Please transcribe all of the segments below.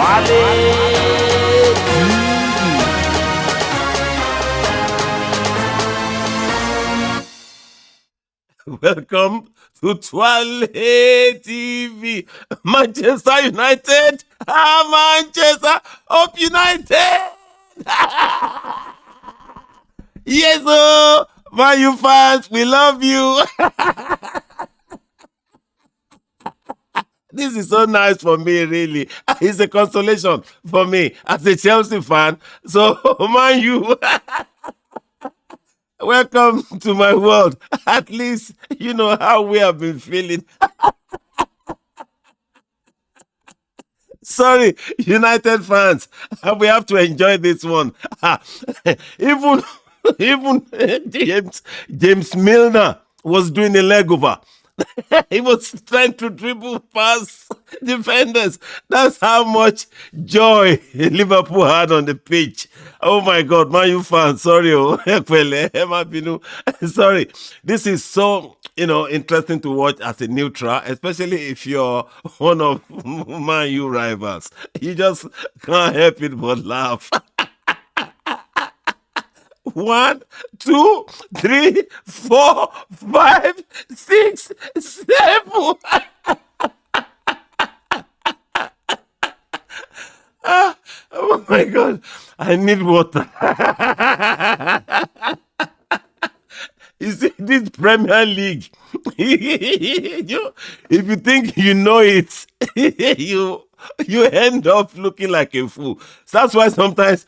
Welcome to Twale TV. Manchester United. Manchester up United. Yes, oh, Man U fans, we love you. This is so nice for me, really. It's a consolation for me as a Chelsea fan. So, Man U, welcome to my world. At least you know how we have been feeling. Sorry, United fans, we have to enjoy this one. even even James Milner was doing a leg over. He was trying to dribble past defenders. That's how much joy Liverpool had on the pitch. Oh my God, Man U fans, sorry, sorry. This is so interesting to watch as a neutral, especially if you're one of Man U rivals. You just can't help it but laugh. 1, 2, 3, 4, 5, 6, 7. Oh my God, I need water. You see, this Premier League, if you think you know it, you end up looking like a fool. So that's why sometimes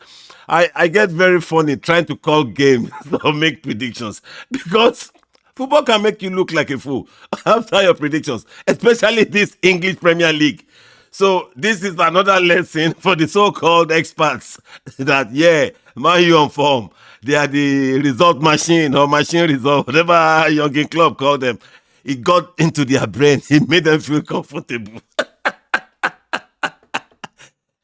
I get very funny trying to call games or make predictions, because football can make you look like a fool after your predictions, especially this English Premier League. So this is another lesson for the so-called experts that, yeah, Man U on form. They are the result machine or machine result, whatever Young Club called them. It got into their brain. It made them feel comfortable.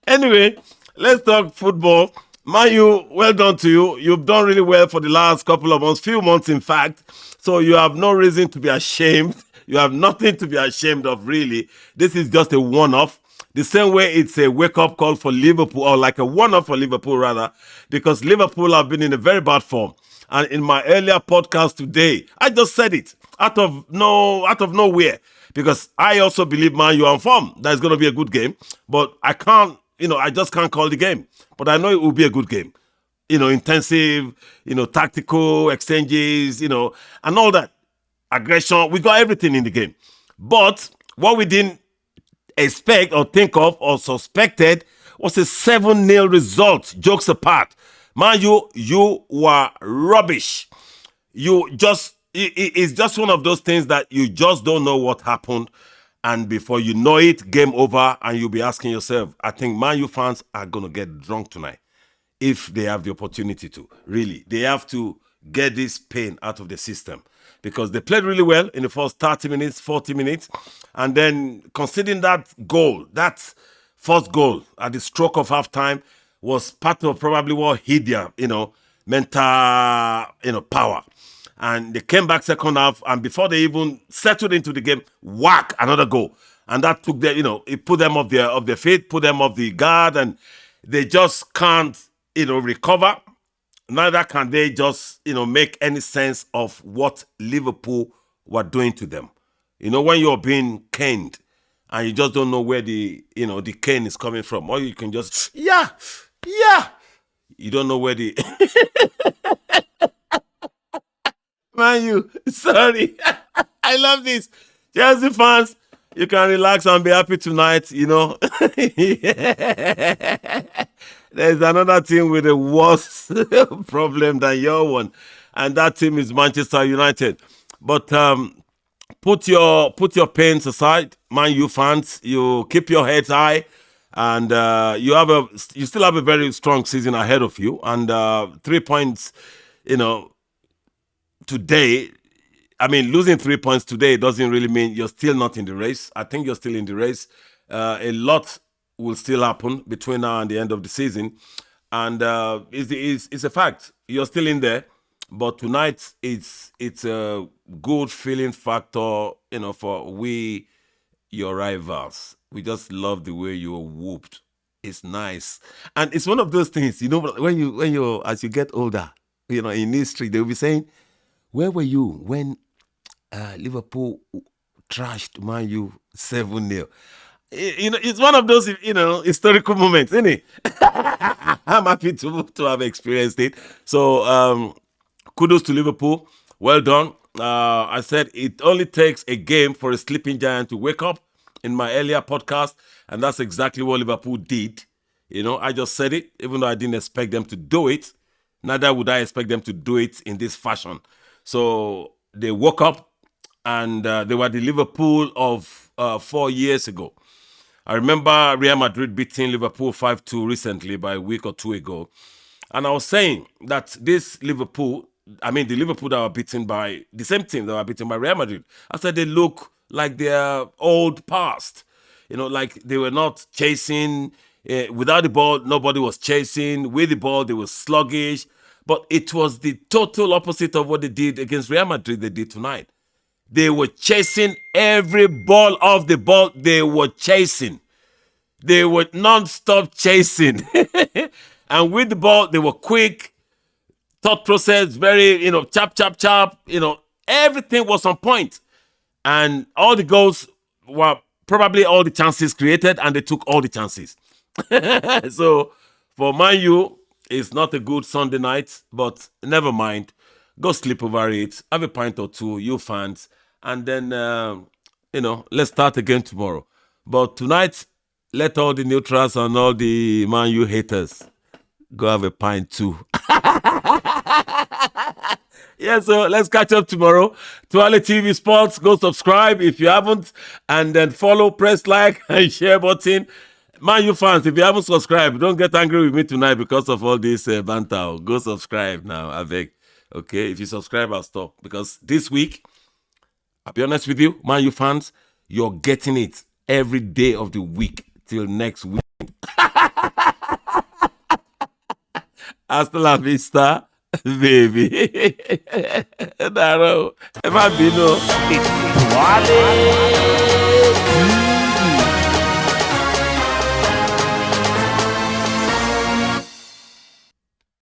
Anyway, let's talk football. Man U, well done to you. You've done really well for the last couple of months, few months in fact. So you have no reason to be ashamed. You have nothing to be ashamed of, really. This is just a one-off. The same way it's a wake-up call for Liverpool, or like a one-off for Liverpool rather, because Liverpool have been in a very bad form. And in my earlier podcast today, I just said it out of nowhere, because I also believe Man U on form. That's going to be a good game, but I just can't call the game. But I know it will be a good game. Intensive, tactical exchanges, and all that. Aggression. We got everything in the game. But what we didn't expect or think of or suspected was a 7-0 result. Jokes apart. Man, you were rubbish. It's just one of those things that you just don't know what happened. And before you know it, game over, and you'll be asking yourself, I think Man U fans are going to get drunk tonight if they have the opportunity to. Really, they have to get this pain out of the system, because they played really well in the first 30 minutes, 40 minutes. And then considering that goal, that first goal at the stroke of halftime was part of probably what hit their, mental, power. And they came back second half, and before they even settled into the game, whack, another goal. And that took them, it put them off their feet, put them off the guard, and they just can't, recover. Neither can they just, make any sense of what Liverpool were doing to them. When you're being caned and you just don't know where the cane is coming from, or you can just, yeah. You don't know where the... Man, you, sorry. I love this. Chelsea fans, you can relax and be happy tonight, There's another team with a worse problem than your one, and that team is Manchester United. But put your pains aside, Man U fans. You keep your heads high, and you still have a very strong season ahead of you. And 3 points, today. I mean, losing 3 points today doesn't really mean you're still not in the race. I think you're still in the race. A lot will still happen between now and the end of the season. And it's a fact. You're still in there. But tonight, it's a good feeling factor, for we, your rivals. We just love the way you were whooped It's nice, and it's one of those things. You know, when you as you get older, in history they'll be saying, "Where were you when Liverpool trashed Man U 7-0?" It's one of those historical moments, isn't it? I'm happy to have experienced it. So kudos to Liverpool. Well done. I said it only takes a game for a sleeping giant to wake up in my earlier podcast, and that's exactly what Liverpool did. I just said it, even though I didn't expect them to do it. Neither would I expect them to do it in this fashion. So they woke up, and they were the Liverpool of 4 years ago. I remember Real Madrid beating Liverpool 5-2 recently, by a week or two ago. And I was saying that this Liverpool, I mean, the Liverpool that were beaten by the same team that were beaten by Real Madrid, I said they look like their old past. Like they were not chasing. Without the ball, nobody was chasing. With the ball, they were sluggish. But it was the total opposite of what they did against Real Madrid they did tonight. They were chasing every ball off the ball. They were chasing. They were non-stop chasing. And with the ball, they were quick. Thought process, very, chap, chap, chap. Everything was on point. And all the goals were probably all the chances created, and they took all the chances. So for Man U, it's not a good Sunday night, but never mind. Go sleep over it. Have a pint or two, you fans. And then, let's start again tomorrow. But tonight, let all the neutrals and all the Man U haters go have a pint too. Yeah, so let's catch up tomorrow. Tuale TV Sports, go subscribe if you haven't, and then follow, press like, and share button. Man U fans, if you haven't subscribed, don't get angry with me tonight because of all this banter. Go subscribe now, I beg. Okay, if you subscribe, I'll stop. Because this week, I'll be honest with you, Man U fans, you're getting it every day of the week till next week. Hasta la vista, baby. Daro, ẹ má bínú. Wale.